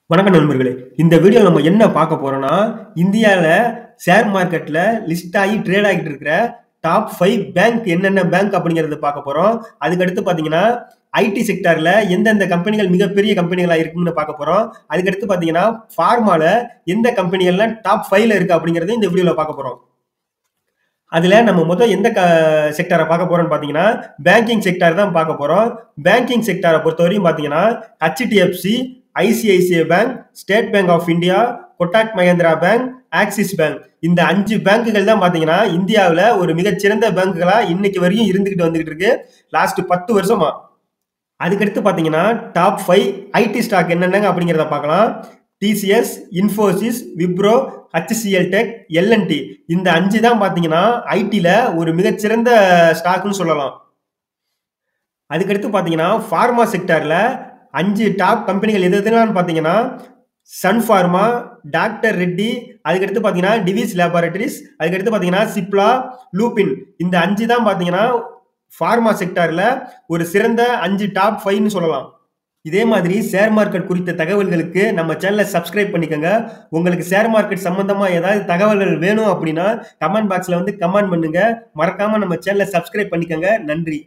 வணக்கம் நண்பர்களே. இந்த வீடியோ நம்ம என்ன பார்க்க போறோம்னா, இந்தியால ஷேர் மார்க்கெட்ல லிஸ்ட் ஆகி ட்ரேட் ஆகிட்டு இருக்கிற டாப் 5 பேங்க் என்னென்ன பேங்க் அப்படிங்கிறத பார்க்க போறோம். அதுக்கடுத்து பார்த்தீங்கன்னா, ஐடி செக்டார்ல எந்தெந்த கம்பெனிகள் மிகப்பெரிய கம்பெனிகளா இருக்குன்னு பார்க்க போறோம். அதுக்கடுத்து பார்த்தீங்கன்னா, ஃபார்மால எந்த கம்பெனிகள்லாம் டாப் 5ல இருக்கு அப்படிங்கிறத இந்த வீடியோல பார்க்க போறோம். அதுல நம்ம எந்த செக்டார பார்க்க போறோம்னு பார்த்தீங்கன்னா, பேங்கிங் செக்டார் தான் பார்க்க போறோம். பேங்கிங் செக்டார பொறுத்தவரையும் பார்த்தீங்கன்னா, HDFC, ICICI bank, state bank of India, Kotak Mahindra bank, axis bank இந்த 5 பேங்குகள் தான் பார்த்தீங்கன்னா, இந்தியாவுல ஒரு மிகச்சிறந்த பேங்குகளா இன்னைக்கு வரையும் இருந்துகிட்டு வந்துகிட்டு இருக்கு. லாஸ்ட் 10 வருஷமா. அதுக்கடுத்து பார்த்தீங்கன்னா, டாப் 5 ஐடி ஸ்டாக் என்னென்னங்க அப்படிங்கிறத பார்க்கலாம். TCS, Infosys, Wipro, HCL tech, L and T இந்த 5 தான் பார்த்தீங்கன்னா, ஐடில ஒரு மிகச்சிறந்த ஸ்டாக்னு சொல்லலாம். அதுக்கடுத்து பார்த்தீங்கன்னா, ஃபார்மா செக்டார்ல 5 டாப் கம்பெனிகள் எது எதுன்னு பார்த்தீங்கன்னா, சன் ஃபார்மா, டாக்டர் ரெட்டி, அதுக்கடுத்து பார்த்தீங்கன்னா, டிவிஸ் லேபரேட்டரிஸ், அதுக்கடுத்து பார்த்தீங்கன்னா, சிப்லா, லூபின் இந்த 5 தான் பார்த்தீங்கன்னா, ஃபார்மா செக்டார்ல ஒரு சிறந்த 5 டாப் 5ன்னு சொல்லலாம். இதே மாதிரி ஷேர் மார்க்கெட் குறித்த தகவல்களுக்கு நம்ம சேனலை சப்ஸ்கிரைப் பண்ணிக்கோங்க. உங்களுக்கு ஷேர் மார்க்கெட் சம்பந்தமா ஏதாவது தகவல்கள் வேணும் அப்படின்னா கமெண்ட் பாக்ஸ்ல வந்து கமெண்ட் பண்ணுங்க. மறக்காம நம்ம சேனலை சப்ஸ்கிரைப் பண்ணிக்கோங்க. நன்றி.